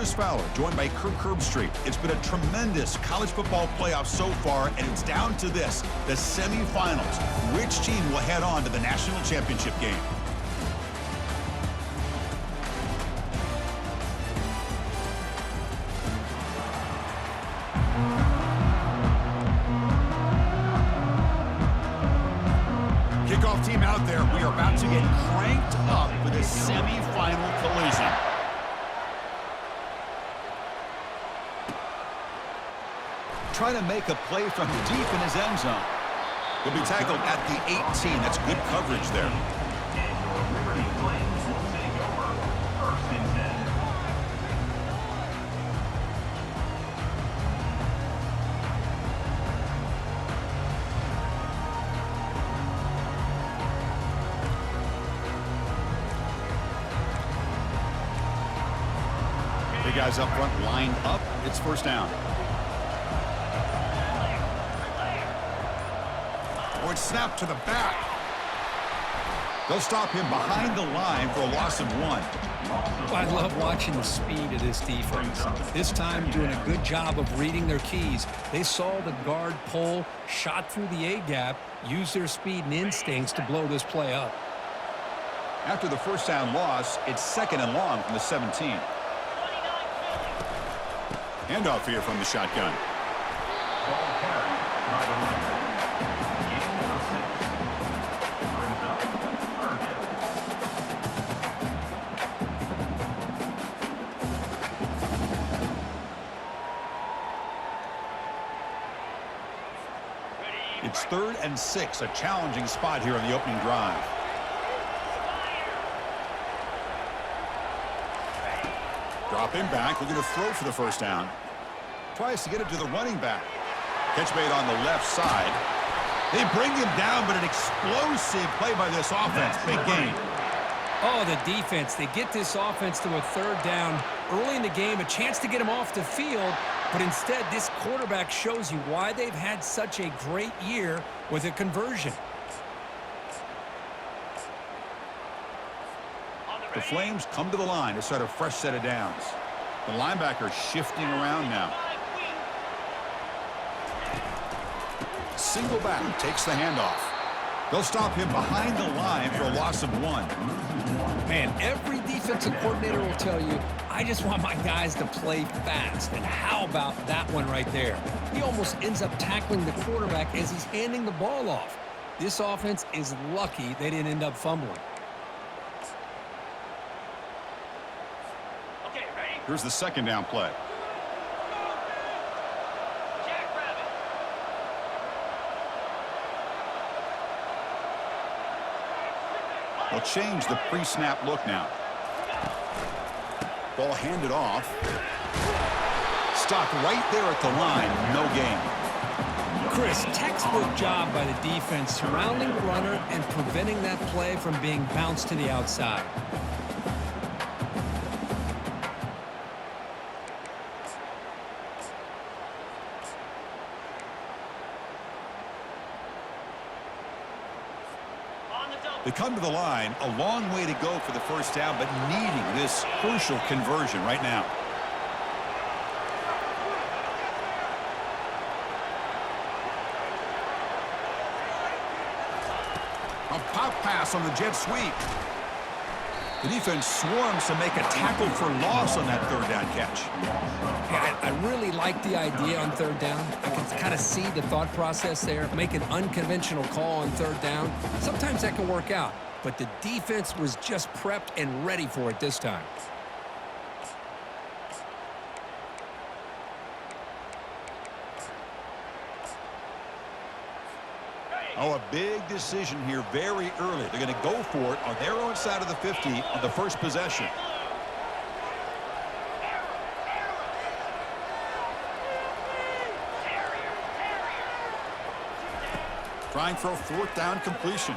Chris Fowler, joined by Kirk Herbstreit. It's been a tremendous college football playoff so far, and it's down to this, the semifinals. Which team will head on to the national championship game? Kickoff team out there. We are about to get cranked up for this semifinal collision. Trying to make a play from deep in his end zone. He'll be tackled at the 18. That's good coverage there. Liberty Flames will take over 1st and 10. Big guys up front lined up. It's first down. Oh, it's snapped to the back. They'll stop him behind the line for a loss of 1. Well, I love watching the speed of this defense. This time doing a good job of reading their keys. They saw the guard pull, shot through the A-gap, used their speed and instincts to blow this play up. After the first down loss, it's 2nd and long from the 17. Handoff here from the shotgun. Ball carried by the Lions. Game number 6. Brings up 3rd down. It's 3rd and 6, a challenging spot here on the opening drive. Dropping back, looking to throw for the first down. Tries to get it to the running back. Catch made on the left side. They bring him down, but an explosive play by this offense. Big game. Oh, the defense. They get this offense to a 3rd down early in the game, a chance to get him off the field, but instead this quarterback shows you why they've had such a great year with a conversion. The Flames come to the line to start a fresh set of downs. The linebacker shifting around now. Single back takes the handoff. They'll stop him behind the line for a loss of 1. Man, every defensive coordinator will tell you, I just want my guys to play fast. And how about that one right there? He almost ends up tackling the quarterback as he's handing the ball off. This offense is lucky they didn't end up fumbling. Here's the 2nd down play. They'll change the pre-snap look now. Ball handed off. Stopped right there at the line. No gain. Chris, textbook job by the defense surrounding the runner and preventing that play from being bounced to the outside. They come to the line, a long way to go for the first down, but needing this crucial conversion right now. A pop pass on the jet sweep. The defense swarms to make a tackle for loss on that 3rd down catch. Yeah, I really like the idea on 3rd down. I can kind of see the thought process there. Make an unconventional call on 3rd down. Sometimes that can work out, but the defense was just prepped and ready for it this time. Oh, a big decision here very early. They're going to go for it on their own side of the 50 on the first possession. Trying for a 4th down completion.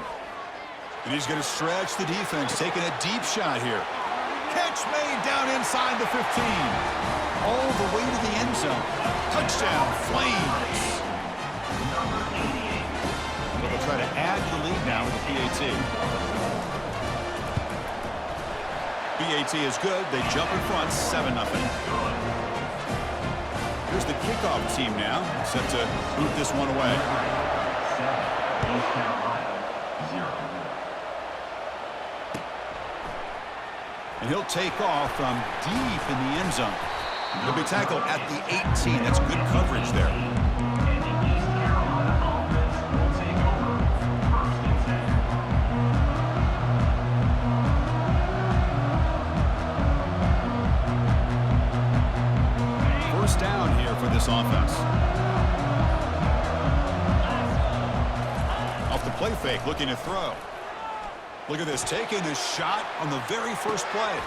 And he's going to stretch the defense, taking a deep shot here. Catch made down inside the 15. All the way to the end zone. Touchdown, Flames. So they'll try to add to the lead now with the PAT. PAT is good. They jump in front, 7-0. kickoff team now, set to boot this one away. East Carolina, 0. And he'll take off from deep in the end zone. He'll be tackled at the 18. That's good coverage there. And the East Carolina offense will take over 1st and 10. First down here for this offense. Off the play fake, looking to throw. Look at this, taking this shot on the very first play.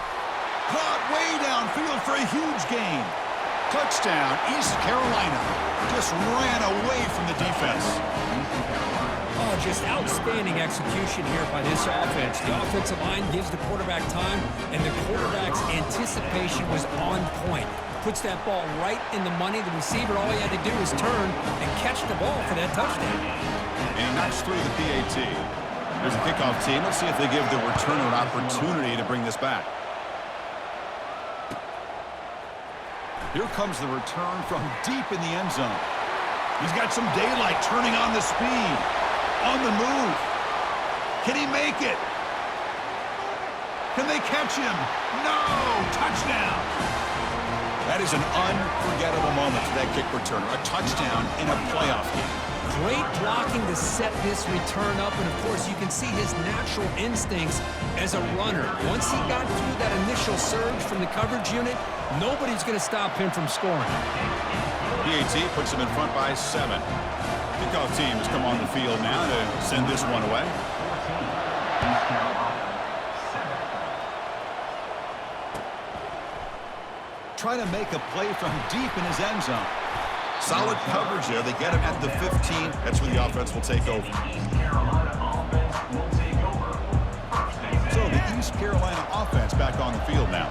Caught way downfield for a huge gain. Touchdown, East Carolina. Just ran away from the defense. Oh, just outstanding execution here by this offense. The offensive line gives the quarterback time, and the quarterback's anticipation was on point. Puts that ball right in the money. The receiver, all he had to do was turn and catch the ball for that touchdown. And he knocks through the PAT. There's a kickoff team. Let's see if they give the returner an opportunity to bring this back. Here comes the return from deep in the end zone. He's got some daylight, turning on the speed. On the move. Can he make it? Can they catch him? No! Touchdown! That is an unforgettable moment for that kick returner. A touchdown in a playoff game. Great blocking to set this return up, and of course you can see his natural instincts as a runner. Once he got through that initial surge from the coverage unit, nobody's going to stop him from scoring. PAT puts him in front by 7. Kickoff team has come on the field now to send this one away. East Carolina, 7. Trying to make a play from deep in his end zone. Solid coverage there. They get him at the 15. That's where the offense will take over. East Carolina offense will take over 1st and 10. So the East Carolina offense back on the field now.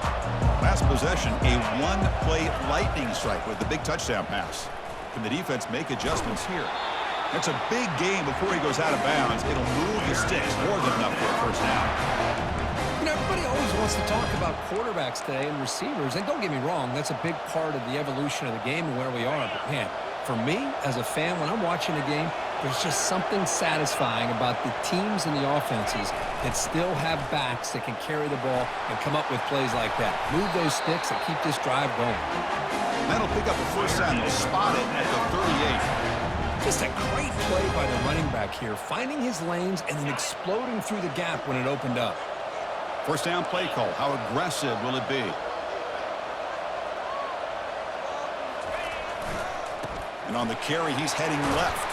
Last possession, a one-play lightning strike with the big touchdown pass. Can the defense make adjustments here? That's a big game before he goes out of bounds. It'll move the sticks more than enough for a first down. You know, everybody always wants to talk about quarterbacks today and receivers, and don't get me wrong, that's a big part of the evolution of the game and where we are. But, man, for me, as a fan, when I'm watching a game, there's just something satisfying about the teams and the offenses that still have backs that can carry the ball and come up with plays like that. Move those sticks and keep this drive going. That'll pick up a first down. They'll spot it at the 38. Just a great play by the running back here, finding his lanes and then exploding through the gap when it opened up. First down play call. How aggressive will it be? And on the carry, he's heading left.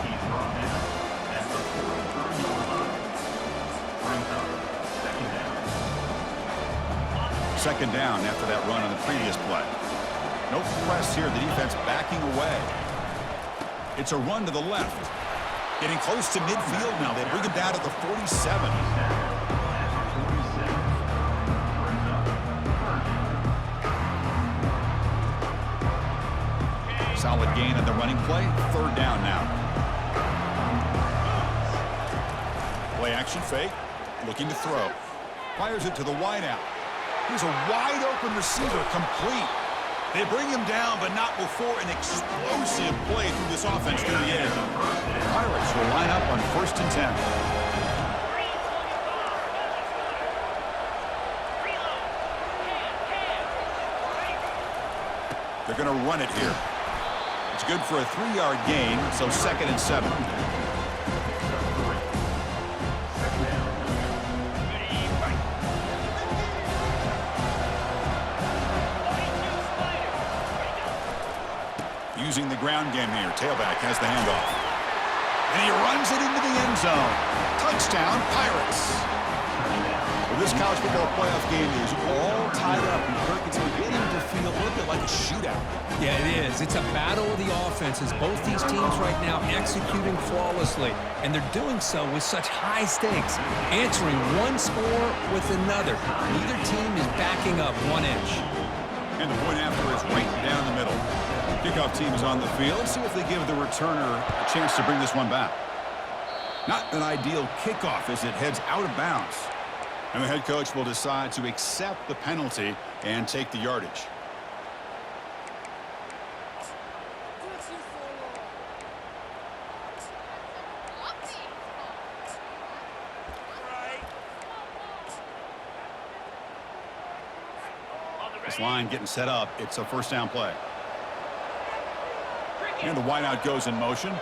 He's brought down at the 43-yard line. Brings up 2nd down. Second down after that run on the previous play. No press here. The defense backing away. It's a run to the left. Getting close to midfield now. They bring him down at the 47. Solid gain on the running play. 3rd down now. Play action fake. Looking to throw. Fires it to the wideout. Here's a wide open receiver, complete. They bring him down, but not before an explosive play through this offense through the air. Pirates will line up on 1st and 10. They're going to run it here. It's good for a 3-yard gain, so 2nd and 7. Using the ground game here. Tailback has the handoff. And he runs it into the end zone. Touchdown, Pirates. Well, this college football playoff game is all tied up. And Kirk, it's beginning to feel a little bit like a shootout. Yeah, it is. It's a battle of the offenses. Both these teams right now executing flawlessly, and they're doing so with such high stakes, answering one score with another. Neither team is backing up 1 inch. And the point after is right down the middle. Kickoff team is on the field. See if they give the returner a chance to bring this one back. Not an ideal kickoff as it heads out of bounds. And the head coach will decide to accept the penalty and take the yardage. This line getting set up. It's a first down play. And the wideout goes in motion.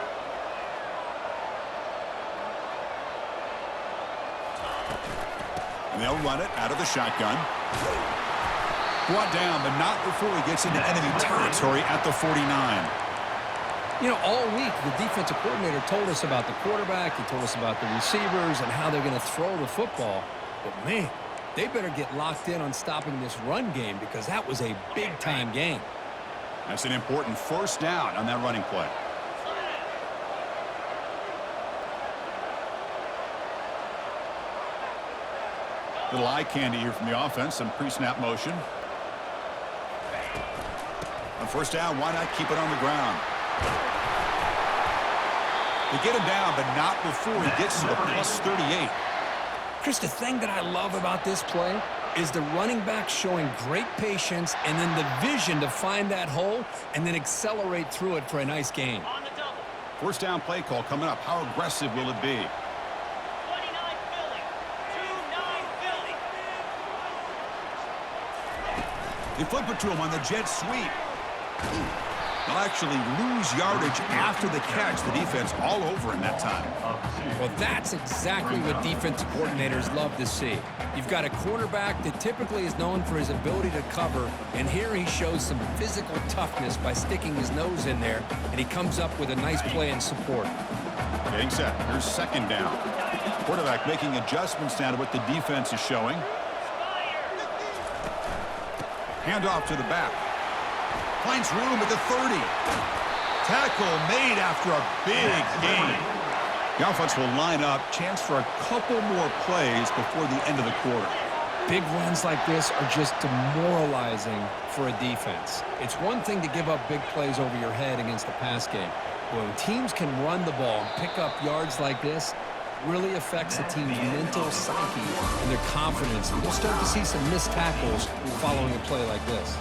And they'll run it out of the shotgun. Brought down, but not before he gets into enemy territory at the 49. You know, all week, the defensive coordinator told us about the quarterback. He told us about the receivers and how they're going to throw the football. But, man, they better get locked in on stopping this run game because that was a big-time game. That's an important first down on that running play. Little eye candy here from the offense. Some pre-snap motion. On first down, why not keep it on the ground? They get him down, but not before he gets to the plus 38. Chris, the thing that I love about this play is the running back showing great patience and then the vision to find that hole and then accelerate through it for a nice gain. First down play call coming up. How aggressive will it be? 29 Philly. 2-9 Philly. They flip it to him on the jet sweep. They'll actually lose yardage after the catch. The defense all over him that time. Well, that's exactly what defensive coordinators love to see. You've got a quarterback that typically is known for his ability to cover, and here he shows some physical toughness by sticking his nose in there, and he comes up with a nice play in support. Getting set. Here's second down. Quarterback making adjustments now to what the defense is showing. Handoff to the back. Finds room at the 30. Tackle made after a big gain. The offense will line up. Chance for a couple more plays before the end of the quarter. Big runs like this are just demoralizing for a defense. It's one thing to give up big plays over your head against the pass game. But when teams can run the ball and pick up yards like this, it really affects the team's mental psyche and their confidence. And we'll start to see some missed tackles following a play like this.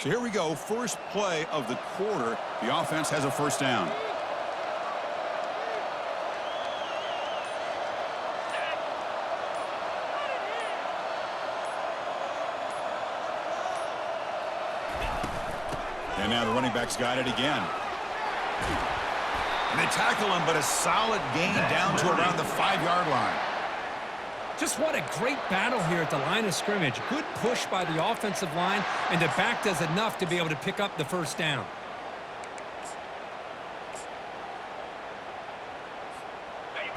So here we go. First play of the quarter. The offense has a first down. And now the running back's got it again. And they tackle him, but a solid gain down to around the 5-yard line. Just what a great battle here at the line of scrimmage. Good push by the offensive line, and the back does enough to be able to pick up the first down.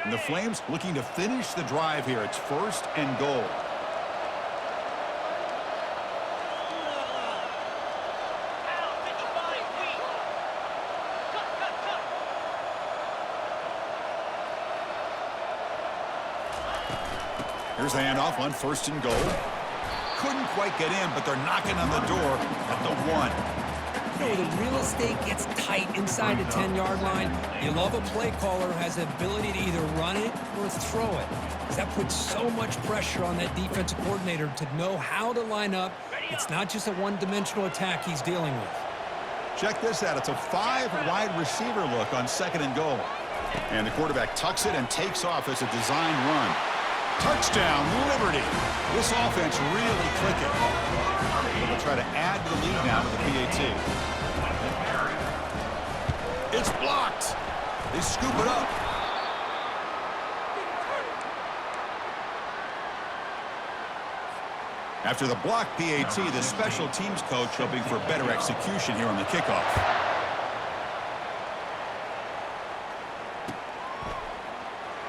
And the Flames looking to finish the drive here. It's first and goal. Here's the handoff on first and goal. Couldn't quite get in, but they're knocking on the door at the 1. You know, the real estate gets tight inside the 10-yard line. You love a play caller who has the ability to either run it or throw it. Because that puts so much pressure on that defensive coordinator to know how to line up. It's not just a one-dimensional attack he's dealing with. Check this out. It's a 5-wide receiver look on second and goal. And the quarterback tucks it and takes off as a design run. Touchdown, Liberty. This offense really clicking. They'll try to add to the lead now with the PAT. It's blocked. They scoop it up. After the blocked PAT, the special teams coach hoping for better execution here on the kickoff.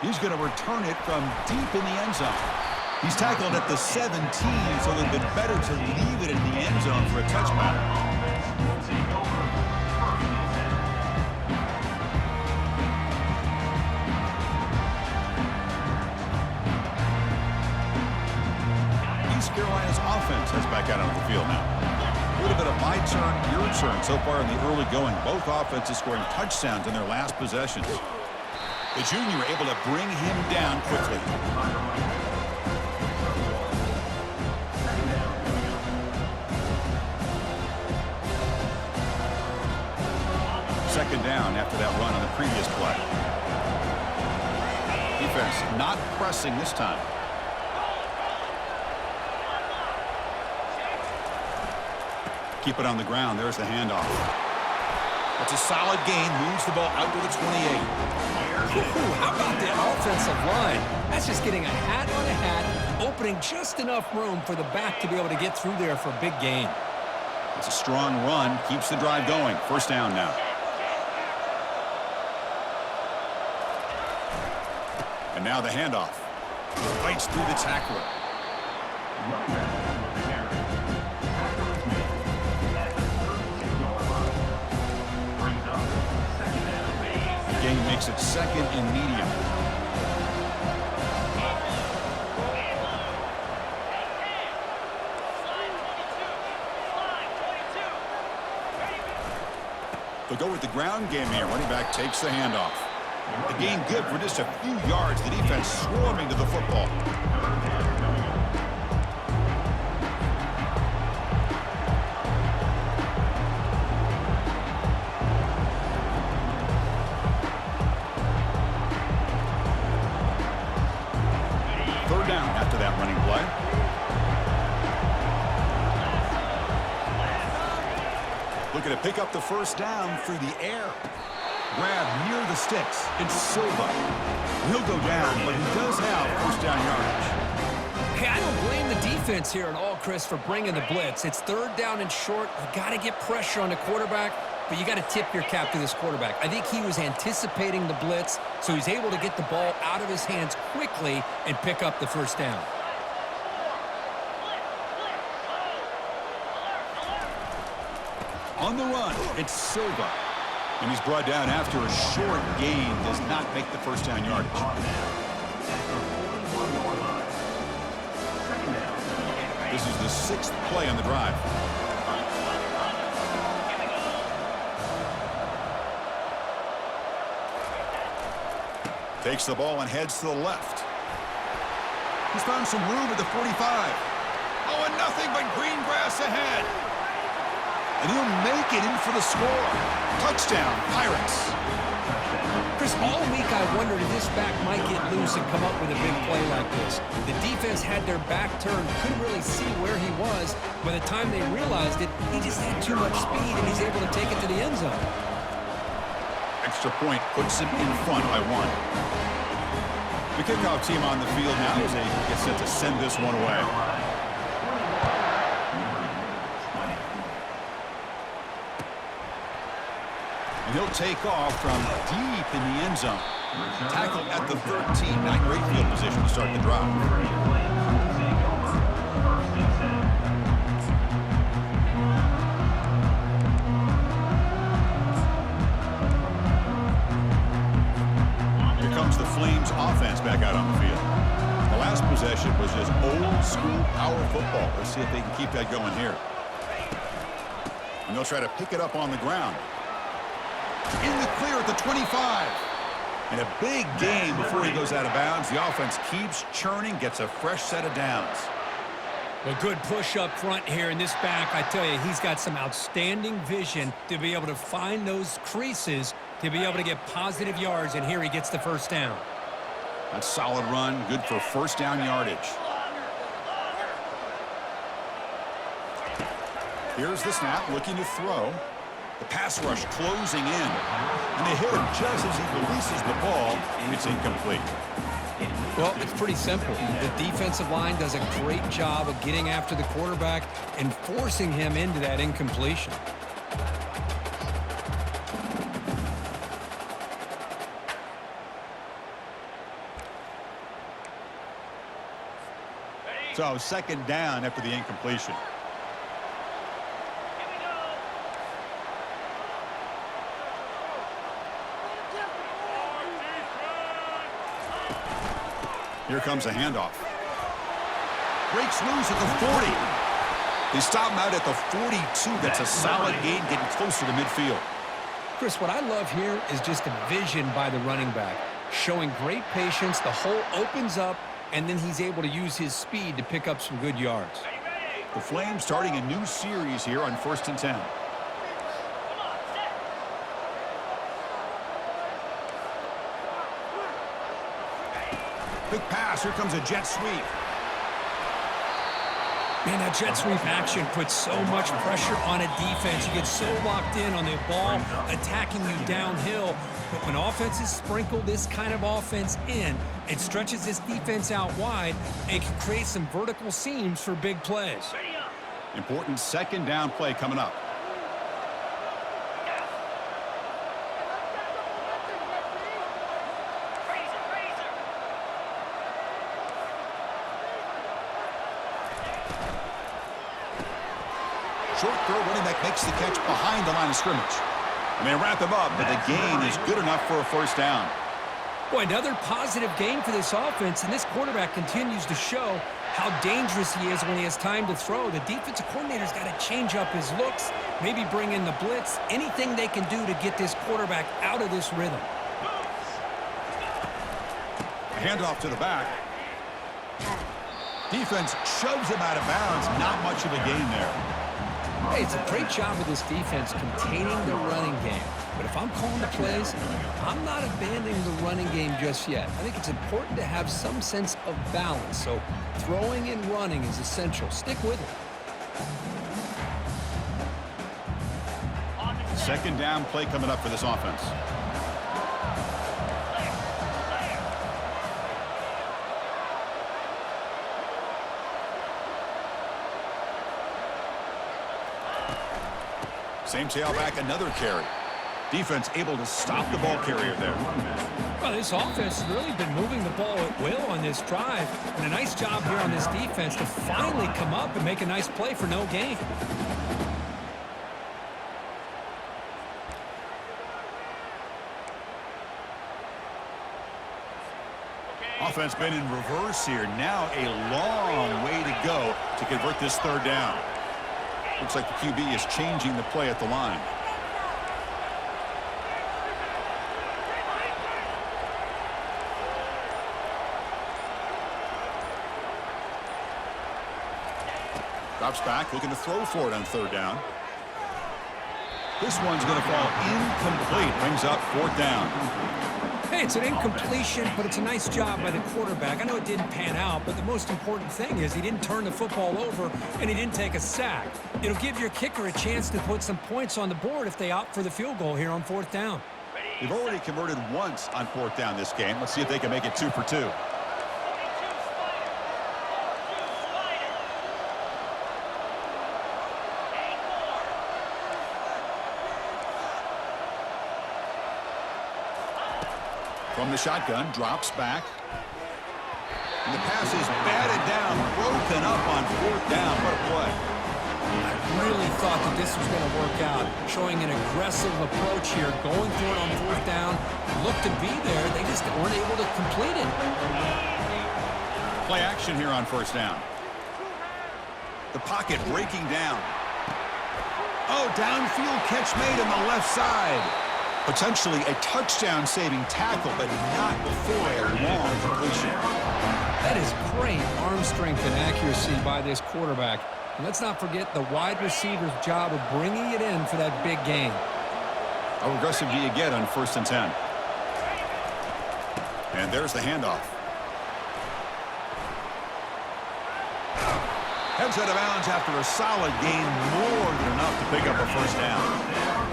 He's going to return it from deep in the end zone. He's tackled at the 17, so it would have been better to leave it in the end zone for a touchback. heads back out onto the field now. A little bit of my turn, your turn so far in the early going. Both offenses scoring touchdowns in their last possessions. The junior able to bring him down quickly. Second down after that run on the previous play. Defense not pressing this time. Keep it on the ground. There's the handoff. That's a solid gain. Moves the ball out to the 28. How about the offensive line? That's just getting a hat on a hat, opening just enough room for the back to be able to get through there for a big gain. It's a strong run. Keeps the drive going. First down now. And now the handoff. Fights through the tackler. The game makes it second and medium. They'll go with the ground game here. Running back takes the handoff. The gain good for just a few yards. The defense swarming to the football. Third down after that running play. Looking to pick up the first down through the air. Grab near the sticks. It's Silva. He'll go down, but he does have first down yardage. Hey, I don't blame the defense here at all, Chris, for bringing the blitz. It's third down and short. You got to get pressure on the quarterback, but you got to tip your cap to this quarterback. I think he was anticipating the blitz, so he's able to get the ball out of his hands quickly and pick up the first down. On the run, it's Silva. And he's brought down after a short gain. Does not make the first down yardage. This is the sixth play on the drive. Takes the ball and heads to the left. He's found some room at the 45. Oh, and nothing but green grass ahead. And he'll make it in for the score. Touchdown, Pirates. Chris, all week I wondered if this back might get loose and come up with a big play like this. The defense had their back turned, couldn't really see where he was. By the time they realized it, he just had too much speed, and he's able to take it to the end zone. Extra point puts him in front by one. The kickoff team on the field now as they get set to send this one away. And he'll take off from deep in the end zone. Tackled at the 13. Not great field position to start the drive. Here comes the Flames offense back out on the field. The last possession was just old school power football. Let's see if they can keep that going here. And they'll try to pick it up on the ground. In the clear at the 25. And a big gain before he goes out of bounds. The offense keeps churning, gets a fresh set of downs. A good push up front here in this back. I tell you, he's got some outstanding vision to be able to find those creases to be able to get positive yards, and here he gets the first down. That's a solid run, good for first down yardage. Here's the snap, looking to throw. The pass rush closing in. And they hit him just as he releases the ball. It's incomplete. Well, it's pretty simple. The defensive line does a great job of getting after the quarterback and forcing him into that incompletion. So second down after the incompletion. Here comes a handoff. Breaks loose at the 40. They stop him out at the 42. That's a solid gain, getting closer to midfield. Chris, what I love here is just a vision by the running back, showing great patience. The hole opens up, and then he's able to use his speed to pick up some good yards. The Flames starting a new series here on 1st and 10. Quick pass. Here comes a jet sweep. Man, that jet sweep action puts so much pressure on a defense. You get so locked in on the ball attacking you downhill. But when offenses sprinkle this kind of offense in, it stretches this defense out wide and can create some vertical seams for big plays. Important 2nd down play coming up. Short throw, running back makes the catch behind the line of scrimmage. And they wrap him up, but the gain is good enough for a 1st down. Boy, another positive game for this offense, and this quarterback continues to show how dangerous he is when he has time to throw. The defensive coordinator's got to change up his looks, maybe bring in the blitz, anything they can do to get this quarterback out of this rhythm. A handoff to the back. Defense shoves him out of bounds. Not much of a gain there. Hey, it's a great job of this defense containing the running game. But if I'm calling the plays, I'm not abandoning the running game just yet. I think it's important to have some sense of balance. So throwing and running is essential. Stick with it. 2nd down play coming up for this offense. Same tailback, another carry. Defense able to stop the ball carrier there. Well, this offense has really been moving the ball at will on this drive. And a nice job here on this defense to finally come up and make a nice play for no gain. Offense been in reverse here. Now a long way to go to convert this 3rd down. Looks like the QB is changing the play at the line. Drops back, looking to throw for it on 3rd down. This one's going to fall incomplete. Brings up 4th down. Hey, it's an incompletion, but it's a nice job by the quarterback. I know it didn't pan out, but the most important thing is he didn't turn the football over and he didn't take a sack. It'll give your kicker a chance to put some points on the board if they opt for the field goal here on 4th down. They've already converted once on 4th down this game. Let's see if they can make it 2 for 2. From the shotgun, drops back. And the pass is batted down, broken up on 4th down. What a play. I really thought that this was going to work out, showing an aggressive approach here, going for it on 4th down. Looked to be there. They just weren't able to complete it. Play action here on 1st down. The pocket breaking down. Oh, downfield catch made on the left side. Potentially a touchdown-saving tackle, but not before a long completion. That is great arm strength and accuracy by this quarterback. And let's not forget the wide receiver's job of bringing it in for that big gain. How aggressive do you get on 1st and 10? And there's the handoff. Heads out of bounds after a solid gain, more than enough to pick up a 1st down.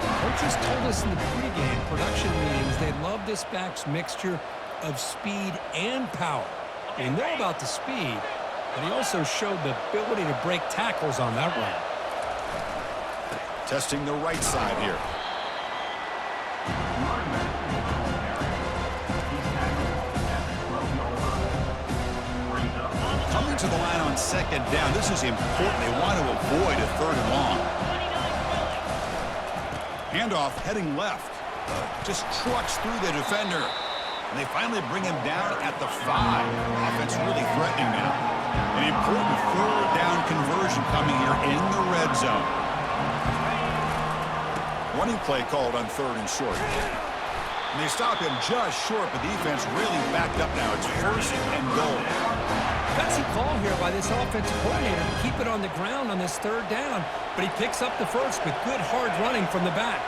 Coaches told us in the pregame production meetings they love this back's mixture of speed and power. They know about the speed, but he also showed the ability to break tackles on that run. Testing the right side here. Coming to the line on 2nd down. This is important. They want to avoid a 3rd and long. Handoff heading left. Just trucks through the defender. And they finally bring him down at the 5. Offense really threatening now. An important third down conversion coming here in the red zone. Running play called on 3rd and short. And they stop him just short, but defense really backed up now. It's 1st and goal. Gutsy call here by this offensive coordinator to keep it on the ground on this 3rd down, but he picks up the first with good hard running from the back.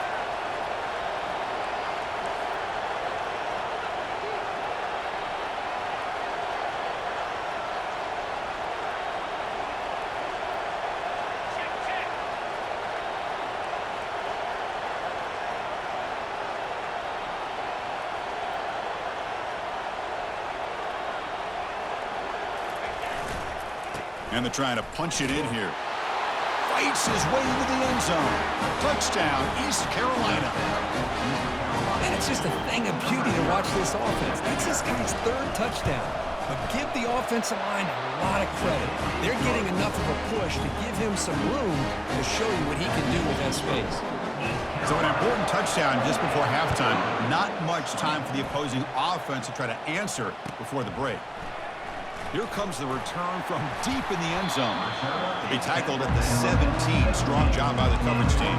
And they're trying to punch it in here. Fights his way into the end zone. Touchdown, East Carolina. And it's just a thing of beauty to watch this offense. That's this guy's 3rd touchdown. But give the offensive line a lot of credit. They're getting enough of a push to give him some room to show you what he can do with that space. So an important touchdown just before halftime. Not much time for the opposing offense to try to answer before the break. Here comes the return from deep in the end zone. To be tackled at the 17. Strong job by the coverage team.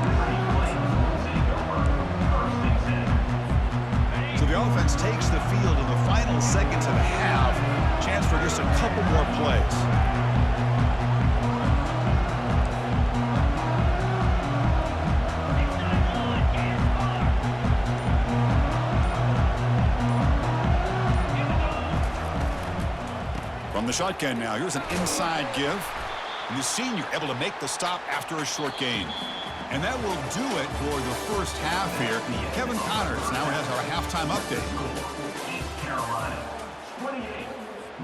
So the offense takes the field in the final seconds of the half. Chance for just a couple more plays. From the shotgun now, here's an inside give. And the senior able to make the stop after a short gain. And that will do it for the first half here. Kevin Connors now has our halftime update. East Carolina, 28.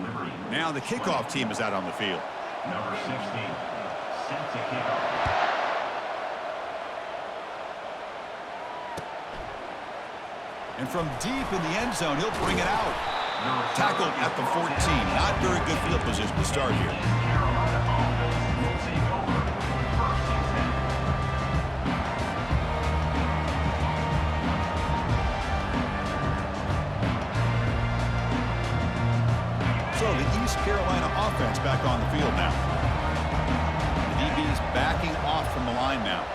Liberty. Now the kickoff team is out on the field. Number 16, set to kick off. And from deep in the end zone, he'll bring it out. Tackled at the 14. Not very good field position to start here. Carolina offense will take over 1st and 10. So the East Carolina offense back on the field now. The DB's backing off from the line now.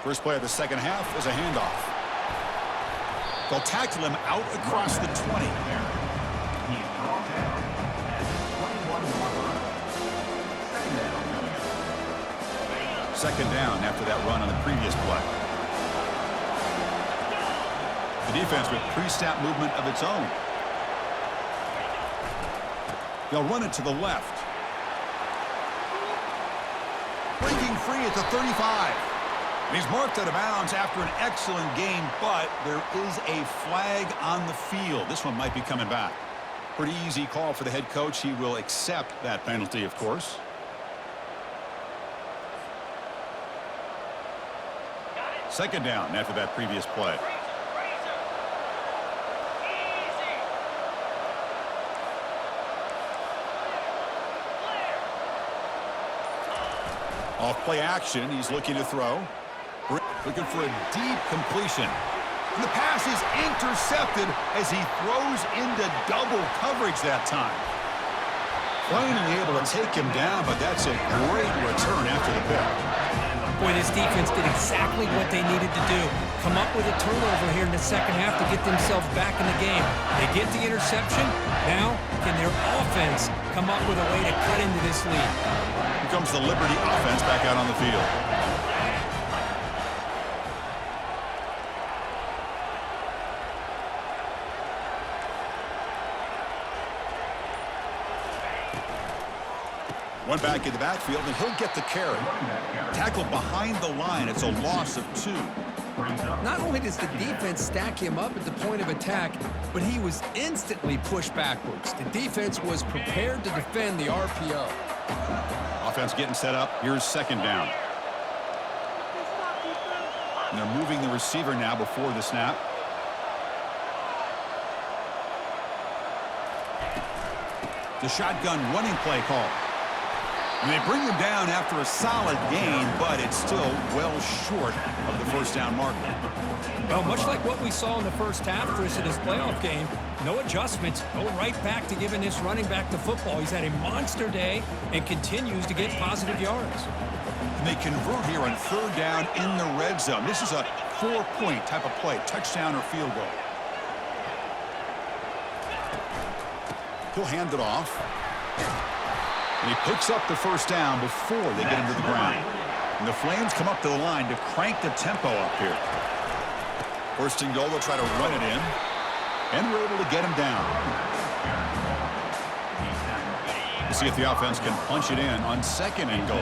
First play of the second half is a handoff. They'll tackle him out across the 20. He's brought down at the 21-yard line. Second down after that run on the previous play. The defense with pre-snap movement of its own. They'll run it to the left. Breaking free at the 35. And he's marked out of bounds after an excellent game, but there is a flag on the field. This one might be coming back. Pretty easy call for the head coach. He will accept that penalty, of course. Second down after that previous play. Off play action, he's looking to throw. Looking for a deep completion. And the pass is intercepted as he throws into double coverage that time. Finally able to take him down, but that's a great return after the pick. Boy, this defense did exactly what they needed to do. Come up with a turnover here in the second half to get themselves back in the game. They get the interception. Now, can their offense come up with a way to cut into this lead? Here comes the Liberty offense back out on the field. One back in the backfield, and he'll get the carry. Tackled behind the line. It's a loss of 2. Not only does the defense stack him up at the point of attack, but he was instantly pushed backwards. The defense was prepared to defend the RPO. Offense getting set up. Here's second down. And they're moving the receiver now before the snap. The shotgun running play call. And they bring him down after a solid gain, but it's still well short of the first down marker. Well, much like what we saw in the first half, Chris, in his playoff game, no adjustments. Go right back to giving this running back the football. He's had a monster day and continues to get positive yards. And they convert here on third down in the red zone. This is a 4-point type of play, touchdown or field goal. He'll hand it off. And he picks up the first down before they get him to the ground. And the Flames come up to the line to crank the tempo up here. First and goal, they'll try to run it in. And we're able to get him down. We'll see if the offense can punch it in on second and goal.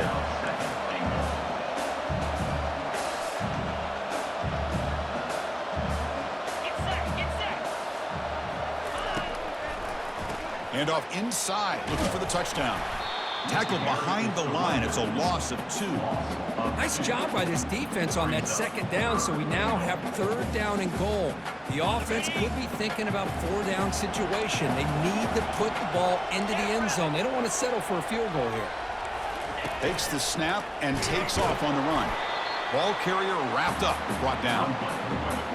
Hand off inside, looking for the touchdown. Tackled behind the line. It's a loss of 2. Nice job by this defense on that second down, so we now have third down and goal. The offense could be thinking about 4-down situation. They need to put the ball into the end zone. They don't want to settle for a field goal here. Takes the snap and takes off on the run. Ball carrier wrapped up and brought down.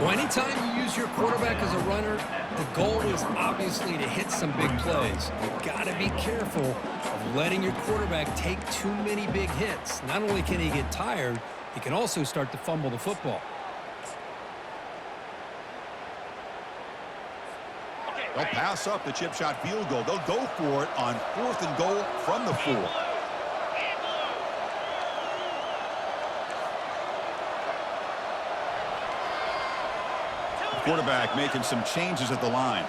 Well, anytime you use your quarterback as a runner, the goal is obviously to hit some big plays. You've got to be careful of letting your quarterback take too many big hits. Not only can he get tired, he can also start to fumble the football. They'll pass up the chip shot field goal. They'll go for it on 4th and goal from the 4. Quarterback making some changes at the line.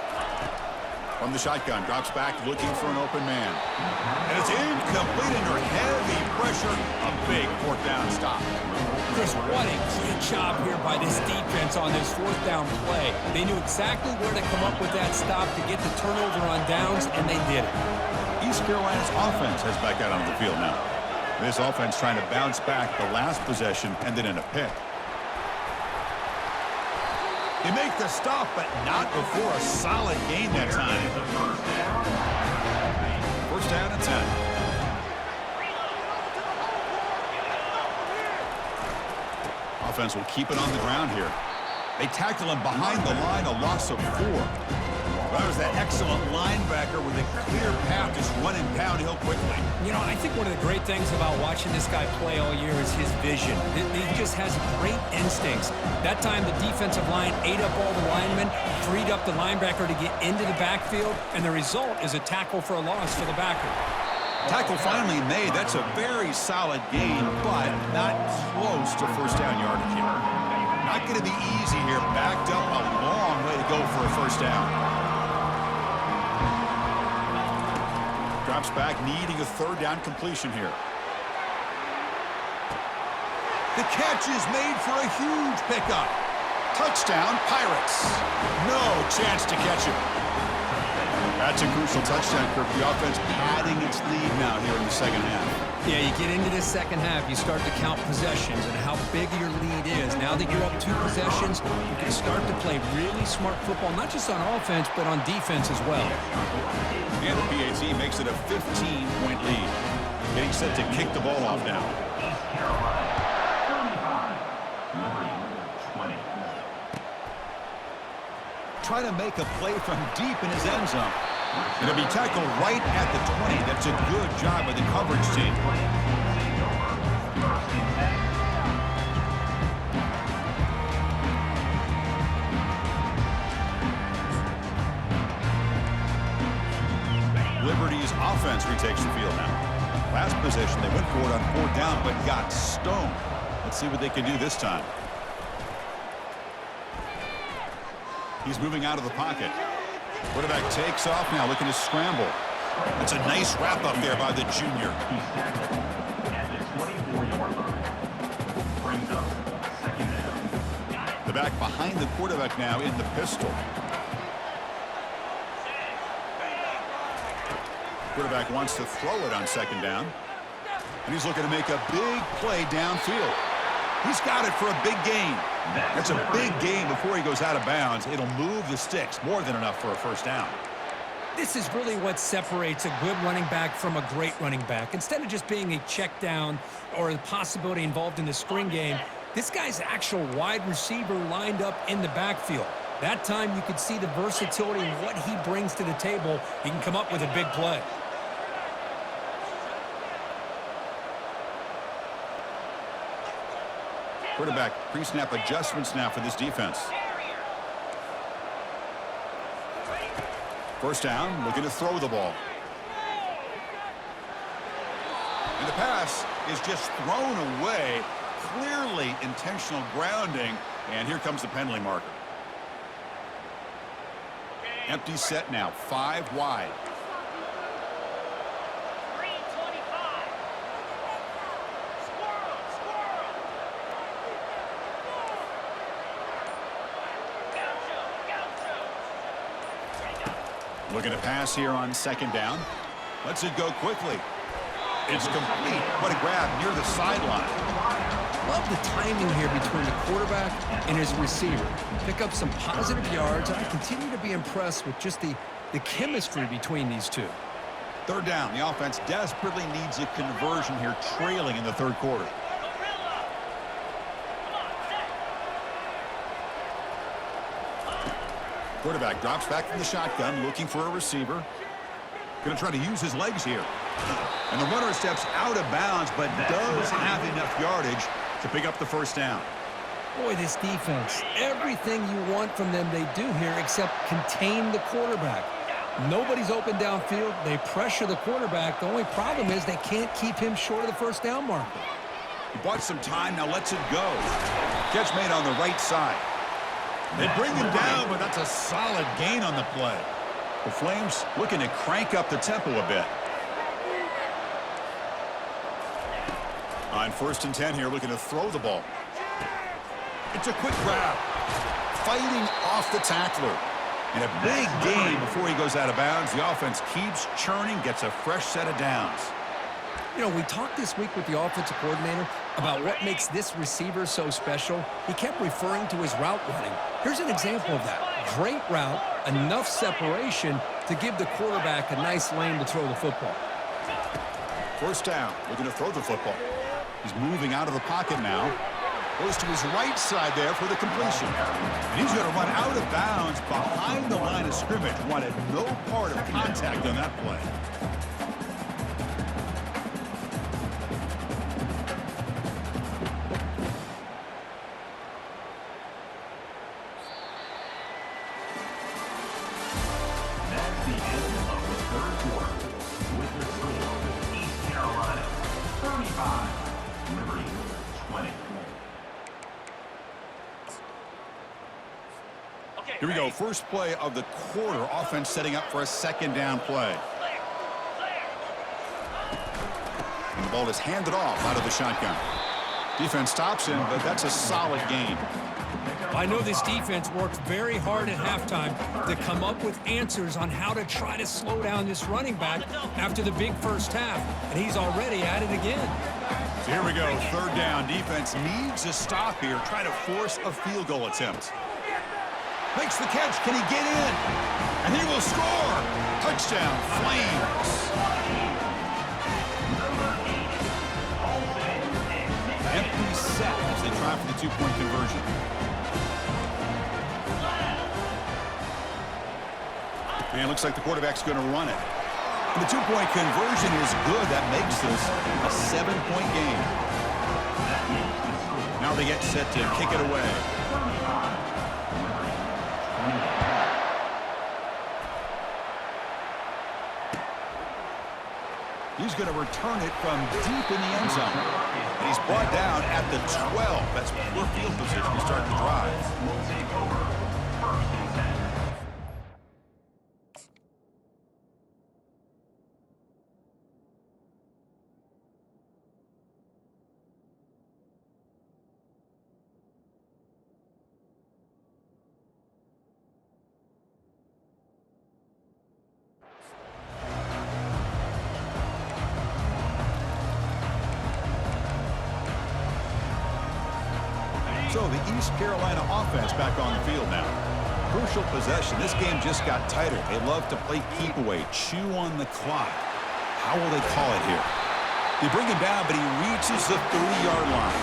From the shotgun, drops back looking for an open man. And it's incomplete under heavy pressure. A big 4th down stop. Chris, what a great job here by this defense on this 4th down play. They knew exactly where to come up with that stop to get the turnover on downs, and they did it. East Carolina's offense has back out onto the field now. This offense trying to bounce back the last possession and then in a pick. They make the stop, but not before a solid gain that time. First down and 10. Offense will keep it on the ground here. They tackle him behind the line, a loss of 4. That was that excellent linebacker with a clear path, just running downhill quickly. You know, I think one of the great things about watching this guy play all year is his vision. He just has great instincts. That time, the defensive line ate up all the linemen, freed up the linebacker to get into the backfield, and the result is a tackle for a loss for the backer. Tackle finally made. That's a very solid gain, but not close to first down yardage here. Not going to be easy here. Backed up a long way to go for a first down. Drops back, needing a 3rd down completion here. The catch is made for a huge pickup. Touchdown, Pirates. No chance to catch him. That's a crucial touchdown, Kirk. The offense padding its lead now here in the second half. Yeah, you get into this second half, you start to count possessions and how big your lead is. Now that you're up 2 possessions, you can start to play really smart football, not just on offense, but on defense as well. And the PAT makes it a 15-point lead. Getting set to kick the ball off now. Try to make a play from deep in his end zone. It'll be tackled right at the 20. That's a good job by the coverage team. Liberty's offense retakes the field now. Last possession, they went for it on 4th down, but got stoned. Let's see what they can do this time. He's moving out of the pocket. Quarterback takes off now, looking to scramble. That's a nice wrap up there by the junior. He's tackled at the 24-yard line. Brings up second down. The back behind the quarterback now in the pistol. Quarterback wants to throw it on 2nd down. And he's looking to make a big play downfield. He's got it for a big gain. That's a big gain before he goes out of bounds. It'll move the sticks, more than enough for a first down. This is really what separates a good running back from a great running back. Instead of just being a check down or the possibility involved in the screen game, this guy's actual wide receiver lined up in the backfield. That time you could see the versatility and what he brings to the table. He can come up with a big play. Quarterback pre-snap adjustments now for this defense. First down, looking to throw the ball. And the pass is just thrown away. Clearly intentional grounding. And here comes the penalty marker. Empty set now, 5 wide. 325. Squirrel, squirrel. Gaucho. Looking to pass here on second down. Lets it go quickly. It's complete. What a grab near the sideline. Love the timing here between the quarterback and his receiver. Pick up some positive yards, and I continue to be impressed with just the chemistry between these two. Third down. The offense desperately needs a conversion here, trailing in the third quarter. Gorilla. Come on, set. Quarterback drops back from the shotgun, looking for a receiver. Going to try to use his legs here. And the runner steps out of bounds, but does have enough yardage to pick up the first down. Boy, this defense, everything you want from them they do here except contain the quarterback. Nobody's open downfield. They pressure the quarterback. The only problem is they can't keep him short of the first down marker. He bought some time, now lets it go. Catch made on the right side. They bring him down, but that's a solid gain on the play. The Flames looking to crank up the tempo a bit. On 1st and 10 here, looking to throw the ball. It's a quick grab. Fighting off the tackler. And a big gain before he goes out of bounds. The offense keeps churning, gets a fresh set of downs. You know, we talked this week with the offensive coordinator about what makes this receiver so special. He kept referring to his route running. Here's an example of that. Great route, enough separation to give the quarterback a nice lane to throw the football. First down, looking to throw the football. He's moving out of the pocket now. Goes to his right side there for the completion. And he's going to run out of bounds behind the line of scrimmage. Wanted no part of contact on that play. That's the end of the third quarter. With the score, East Carolina 35, Liberty 20. Okay, Here we go. ready? First play of the quarter. Offense setting up for a second down play. Clear. Clear. And the ball is handed off out of the shotgun. Defense stops him, but that's a solid gain. I know this defense worked very hard at halftime to come up with answers on how to try to slow down this running back after the big first half, and he's already at it again. So here we go. Third down. Defense needs a stop here. Try to force a field goal attempt. Makes the catch. Can he get in? And he will score. Touchdown, Flames. Empty set as they try for the two-point conversion. And it looks like the quarterback's going to run it. And the two-point conversion is good. That makes this a 7-point game. Now they get set to kick it away. He's going to return it from deep in the end zone. And he's brought down at the 12. That's poor field position to start the drive. Will take over 1st and 10. So the East Carolina offense back on the field now. crucial possession. This game just got tighter. They love to play keep away, chew on the clock. How will they call it here? They bring him down, but he reaches the 30-yard line.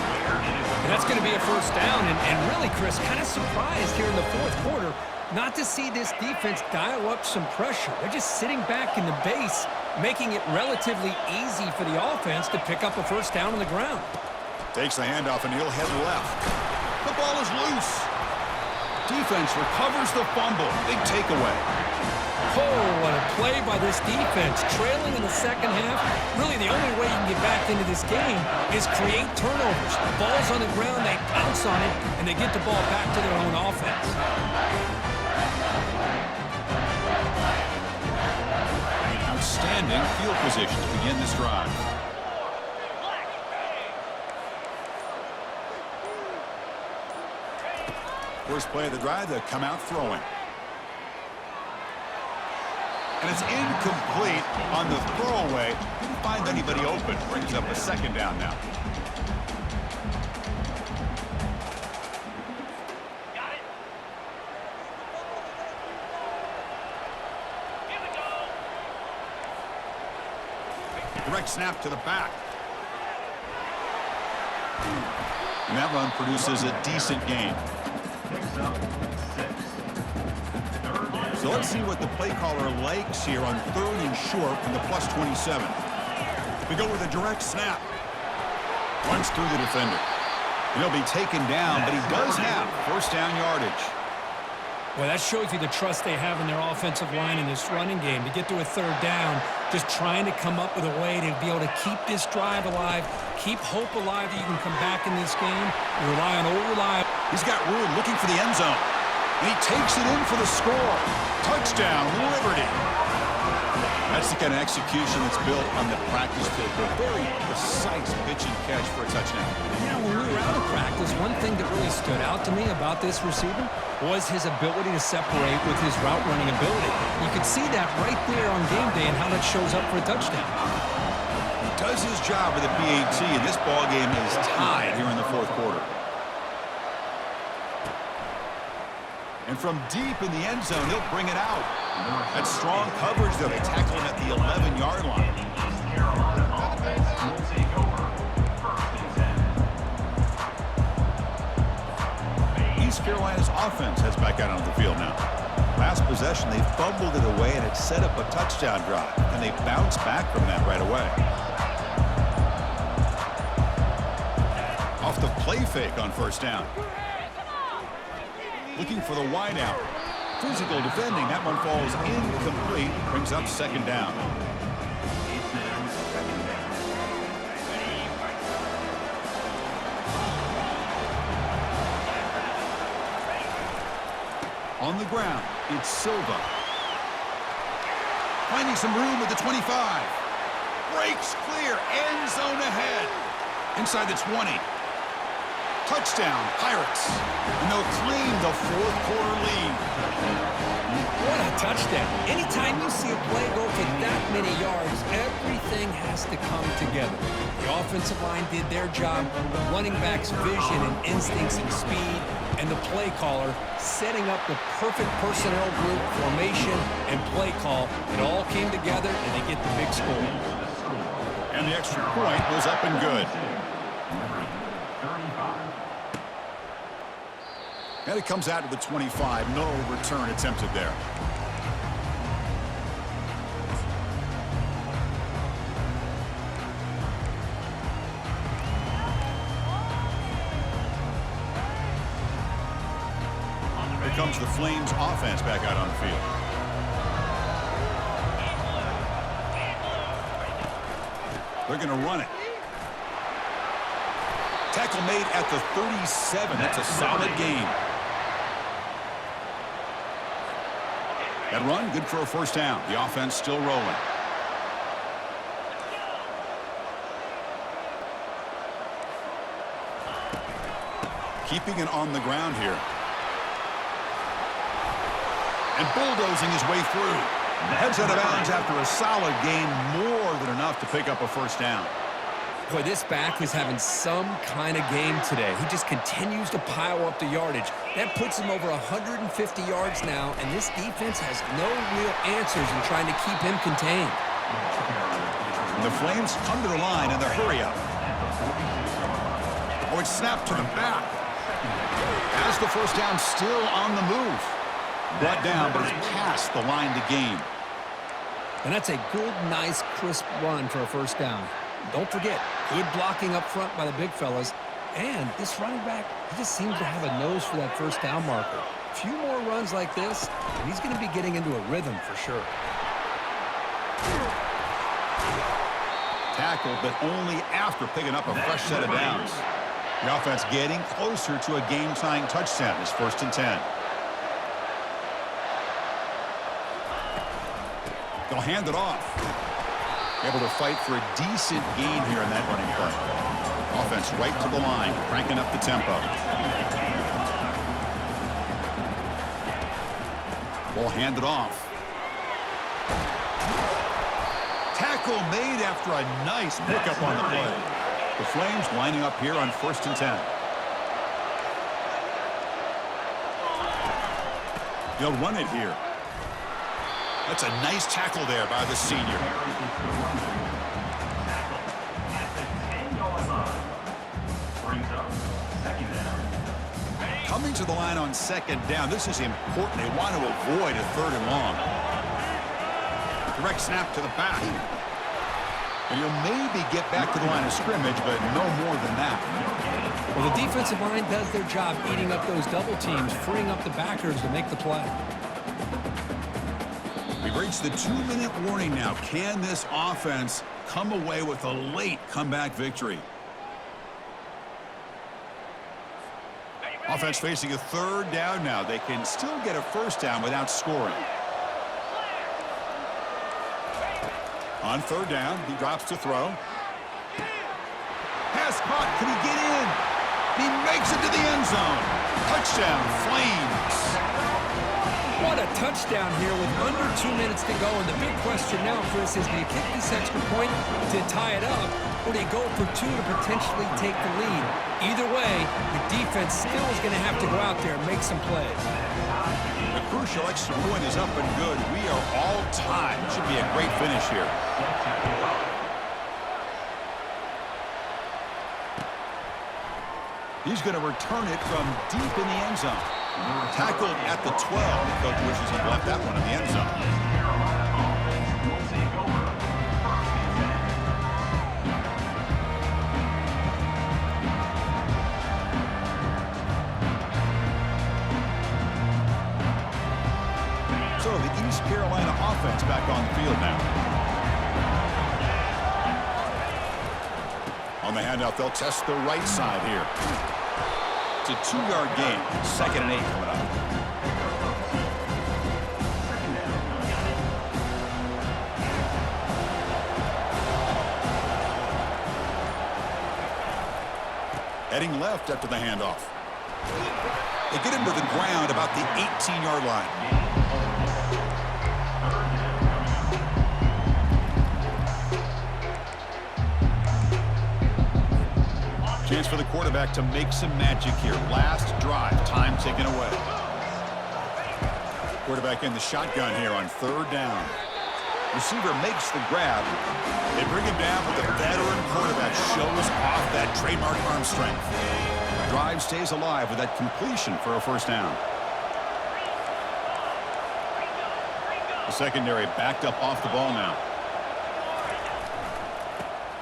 And that's going to be a first down. And really, Chris, kind of surprised here in the fourth quarter not to see this defense dial up some pressure. They're just sitting back in the base, making it relatively easy for the offense to pick up a first down on the ground. Takes the handoff, and he'll head left. The ball is loose. Defense recovers the fumble. Big takeaway. Oh, what a play by this defense. Trailing in the second half. Really, the only way you can get back into this game is create turnovers. Ball's on the ground, they pounce on it, and they get the ball back to their own offense. Outstanding field position to begin this drive. First play of the drive, they come out throwing. And it's incomplete on the throwaway. Didn't find anybody open. Brings up a second down now. Got it. Here we go. Direct snap to the back. And that run produces a decent gain. So let's see what the play caller likes here on 3rd and short from the +27. We go with a direct snap. Runs through the defender. And he'll be taken down, but he does have first down yardage. Well, that shows you the trust they have in their offensive line in this running game. To get to a 3rd down, just trying to come up with a way to be able to keep this drive alive, keep hope alive that you can come back in this game. You rely on override. He's got room looking for the end zone. And he takes it in for the score. Touchdown, Liberty. That's the kind of execution that's built on the practice field. A very precise pitch and catch for a touchdown. Yeah, when we were out of practice, one thing that really stood out to me about this receiver was his ability to separate with his route running ability. You could see that right there on game day and how that shows up for a touchdown. He does his job with the PAT, and this ball game is tied here in the fourth quarter. And from deep in the end zone, he'll bring it out. That's strong coverage, though. They tackle him at the 11-yard line. East Carolina's offense heads back out onto the field now. Last possession, they fumbled it away, and it set up a touchdown drive. And they bounce back from that right away. Off the play fake on first down. Looking for the wideout. Physical defending. That one falls incomplete. Brings up second down. On the ground, it's Silva. Finding some room at the 25. Breaks clear. End zone ahead. Inside the 20. Touchdown, Pirates. And they'll claim the fourth quarter lead. What a touchdown. Anytime you see a play go for that many yards, everything has to come together. The offensive line did their job, the running back's vision and instincts and speed, and the play caller setting up the perfect personnel group, formation, and play call. It all came together, and they get the big score. And the extra point was up and good. And it comes out to the 25. No return attempted there. Here comes the Flames offense back out on the field. They're going to run it. Tackle made at the 37. That's a solid gain. That run, good for a first down. The offense still rolling. Keeping it on the ground here. And bulldozing his way through. Heads out of bounds after a solid gain, more than enough to pick up a first down. Boy, this back is having some kind of game today. He just continues to pile up the yardage. That puts him over 150 yards now, and this defense has no real answers in trying to keep him contained. The Flames come to the line in the hurry-up. Oh, it's snapped to the back. Has the first down, still on the move. Brought down, but it's past the line to gain. And that's a good, nice, crisp run for a first down. Don't forget, good blocking up front by the big fellas. And this running back, he just seems to have a nose for that first down marker. A few more runs like this, and he's going to be getting into a rhythm for sure. Tackle, but only after picking up a fresh set of downs. The offense getting closer to a game-tying touchdown. It's 1st and 10. They'll hand it off. Able to fight for a decent gain here in that running play. Offense right to the line, cranking up the tempo. Ball handed off. Tackle made after a nice pickup on the play. The Flames lining up here on 1st and 10. They'll run it here. That's a nice tackle there by the senior. Coming to the line on 2nd down. This is important. They want to avoid a 3rd and long. Direct snap to the back. And you'll maybe get back to the line of scrimmage, but no more than that. Well, the defensive line does their job eating up those double teams, freeing up the backers to make the play. We've reached the 2-minute warning now. Can this offense come away with a late comeback victory? Offense facing a 3rd down now. They can still get a first down without scoring. On 3rd down, he drops to throw. Pass caught. Can he get in? He makes it to the end zone. Touchdown, Flames. What a touchdown here with under 2 minutes to go. And the big question now, Chris, is do you kick this extra point to tie it up, or do you go for 2 to potentially take the lead? Either way, the defense still is going to have to go out there and make some plays. The crucial extra point is up and good. We are all tied. Should be a great finish here. He's going to return it from deep in the end zone. Tackled at the 12. The coach wishes he'd left that one in the end zone. So the East Carolina offense back on the field now. On the handout, they'll test the right side here. It's a 2-yard gain. 2nd and 8 coming up. Heading left after the handoff. They get him to the ground about the 18-yard line. Chance for the quarterback to make some magic here. Last drive, time taken away. Quarterback in the shotgun here on 3rd down. Receiver makes the grab. They bring him down, but the veteran quarterback shows off that trademark arm strength. The drive stays alive with that completion for a first down. The secondary backed up off the ball now.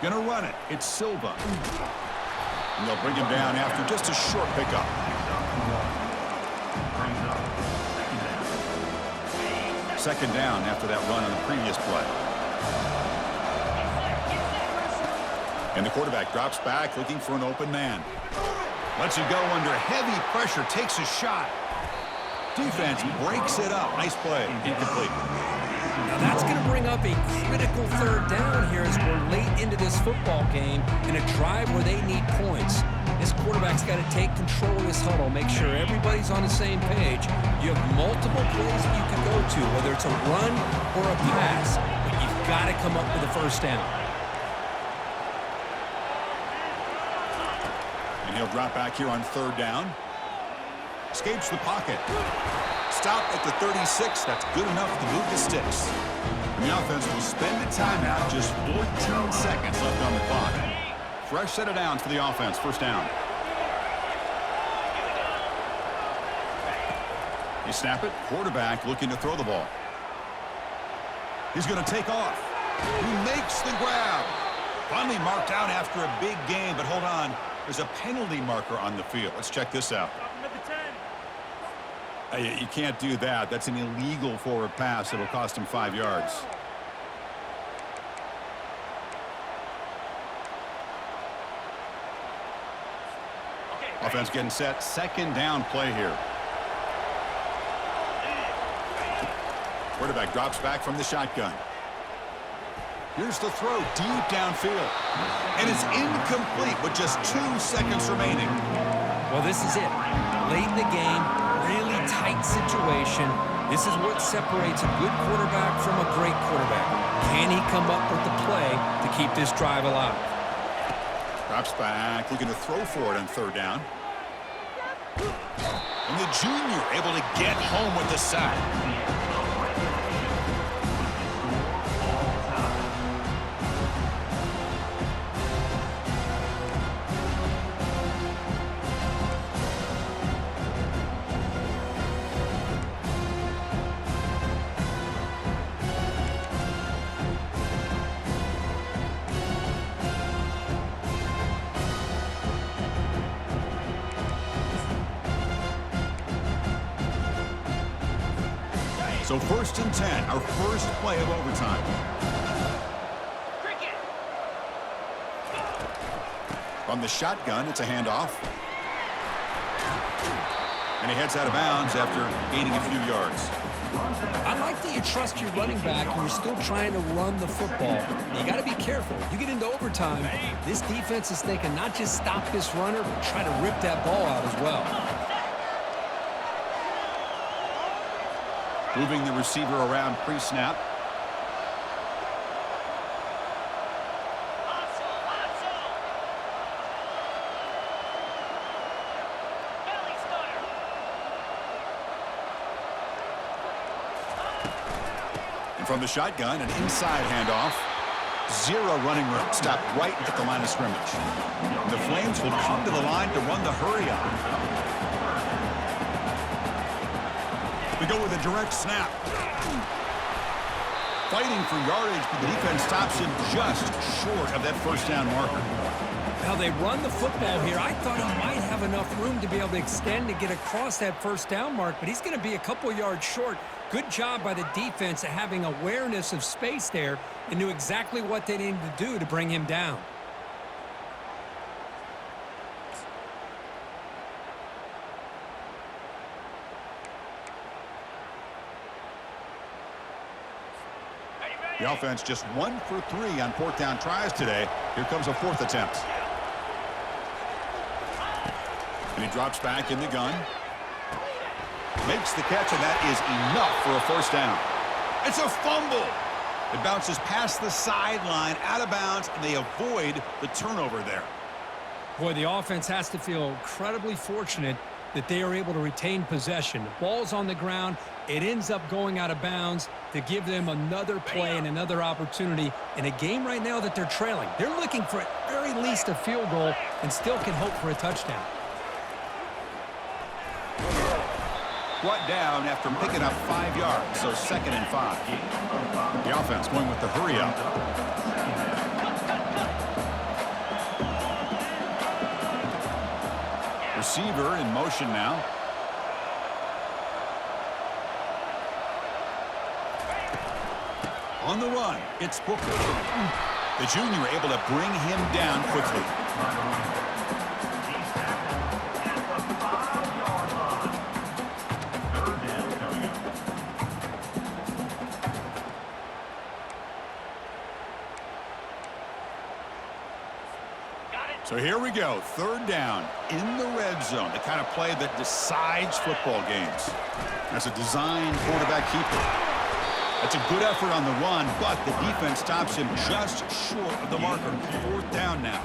Gonna run it. It's Silva. And they'll bring him down after just a short pickup. Second down after that run on the previous play. And the quarterback drops back looking for an open man. Lets it go under heavy pressure, takes a shot. Defense breaks it up. Nice play. Incomplete. Now that's going to bring up a critical 3rd down here as we're late into this football game in a drive where they need points. This quarterback's got to take control of this huddle, make sure everybody's on the same page. You have multiple plays that you can go to, whether it's a run or a pass, but you've got to come up with a first down. he'll drop back here on third down. Escapes the pocket. Stop at the 36. That's good enough to move the sticks. And the offense will spend a timeout. Just 14 seconds left on the clock. Fresh set of downs for the offense. First down. You snap it. Quarterback looking to throw the ball. He's going to take off. He makes the grab. Finally marked out after a big game, but hold on. There's a penalty marker on the field. Let's check this out. You can't do that. That's an illegal forward pass. It'll cost him 5 yards. Offense getting set. Second down play here. Quarterback drops back from the shotgun. Here's the throw deep downfield. And it's incomplete with just 2 seconds remaining. Well, this is it. Late in the game, really tight situation. This is what separates a good quarterback from a great quarterback. Can he come up with the play to keep this drive alive? Drops back, looking to throw for it on third down. And the junior able to get home with the sack. So first and 10, our first play of overtime. From the shotgun, it's a handoff. And he heads out of bounds after gaining a few yards. I like that you trust your running back and you're still trying to run the football. You got to be careful. You get into overtime, this defense is thinking not just stop this runner, but try to rip that ball out as well. Moving the receiver around pre-snap. And from the shotgun, an inside handoff. 0 running room. Stopped right at the line of scrimmage. The Flames will come to the line to run the hurry-up. We go with a direct snap. Fighting for yardage, but the defense stops him just short of that first down marker. Now they run the football here. I thought he might have enough room to be able to extend and get across that first down mark, but he's going to be a couple yards short. Good job by the defense of having awareness of space there and knew exactly what they needed to do to bring him down. The offense just 1 for 3 on fourth down tries today. Here comes a fourth attempt. And he drops back in the gun. Makes the catch, and that is enough for a first down. It's a fumble. It bounces past the sideline, out of bounds, and they avoid the turnover there. Boy, the offense has to feel incredibly fortunate that they are able to retain possession. The ball's on the ground. It ends up going out of bounds to give them another play and another opportunity in a game right now that they're trailing. They're looking for at very least a field goal and still can hope for a touchdown. Brought down after picking up 5 yards, so 2nd and 5. The offense going with the hurry-up. Receiver in motion now. On the run, it's Booker. The junior able to bring him down quickly. So here we go, 3rd down in the red zone, the kind of play that decides football games. That's a design quarterback keeper. That's a good effort on the run, but the defense stops him just short of the marker. 4th down now.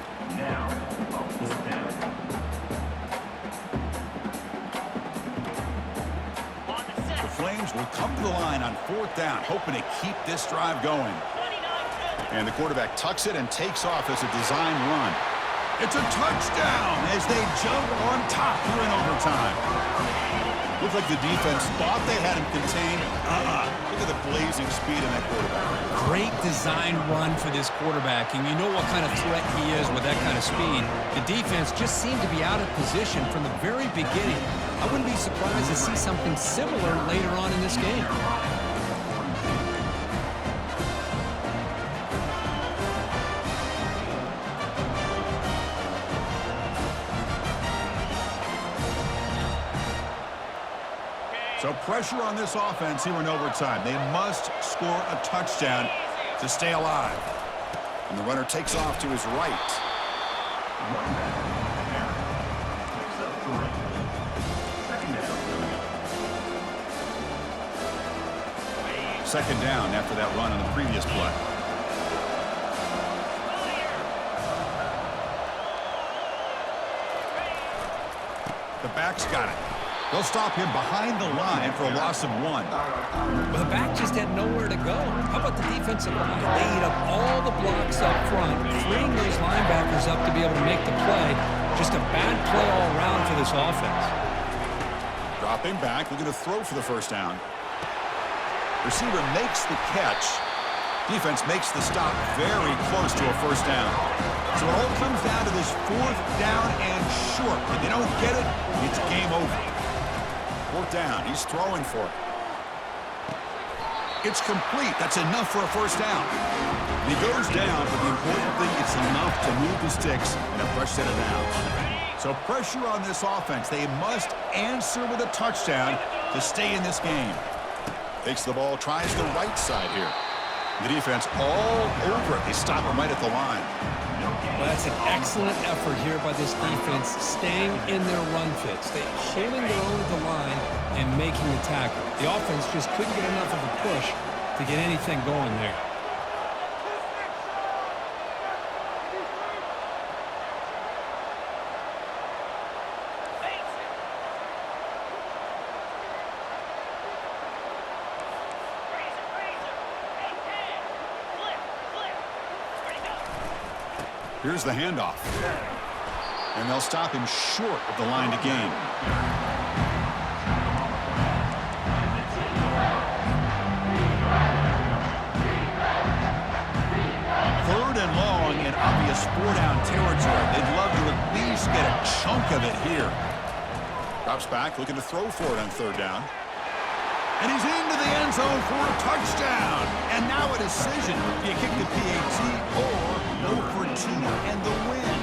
defense will come to the line on 4th down, hoping to keep this drive going. And the quarterback tucks it and takes off as a design run. It's a touchdown as they jump on top here in overtime. Looked like the defense thought they had him contained. Look at the blazing speed in that quarterback. Great design run for this quarterback, and you know what kind of threat he is with that kind of speed. The defense just seemed to be out of position from the very beginning. I wouldn't be surprised to see something similar later on in this game. So pressure on this offense here in overtime. They must score a touchdown to stay alive. And the runner takes off to his right. Second down after that run on the previous play. The back's got it. They'll stop him behind the line for a loss of 1. Well, the back just had nowhere to go. How about the defensive line? They eat up all the blocks up front, freeing those linebackers up to be able to make the play. Just a bad play all around for this offense. Dropping back, looking to throw for the first down. Receiver makes the catch. Defense makes the stop very close to a first down. So it all comes down to this 4th down and short. If they don't get it, it's game over. 4th down. He's throwing for it. It's complete. That's enough for a first down. And he goes down, but the important thing, it's enough to move the sticks in a fresh set of downs. So pressure on this offense. They must answer with a touchdown to stay in this game. Takes the ball, tries the right side here. The defense all over it. They stop him right at the line. Well, that's an excellent effort here by this defense, staying in their run fits. They holding their own at the line and making the tackle. The offense just couldn't get enough of a push to get anything going there. Here's the handoff. And they'll stop him short of the line to gain. Third and long in obvious 4-down territory. They'd love to at least get a chunk of it here. Drops back, looking to throw for it on 3rd down. And he's into the end zone for a touchdown. And now a decision. Do you kick the PAT or go for 2 and the win?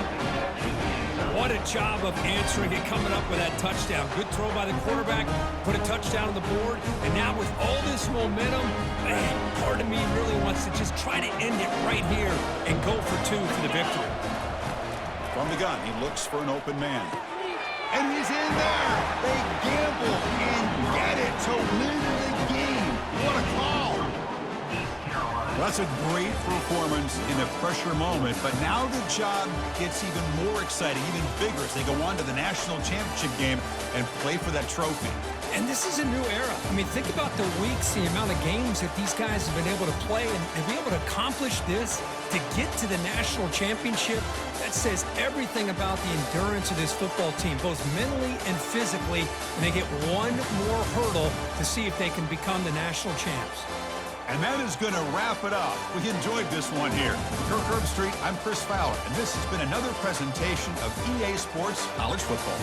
What a job of answering and coming up with that touchdown. Good throw by the quarterback, put a touchdown on the board, and now with all this momentum, man, part of me really wants to just try to end it right here and go for 2 for the victory. From the gun, he looks for an open man. And he's in there. They gamble and get it to win the game. What a call. Well, that's a great performance in a pressure moment, but now the job gets even more exciting, even bigger as they go on to the national championship game and play for that trophy. And this is a new era. I mean, think about the weeks, the amount of games that these guys have been able to play and be able to accomplish this, to get to the national championship. That says everything about the endurance of this football team, both mentally and physically, and they get one more hurdle to see if they can become the national champs. And that is going to wrap it up. We enjoyed this one here. Kirk Herbstreit, I'm Chris Fowler, and this has been another presentation of EA Sports College Football.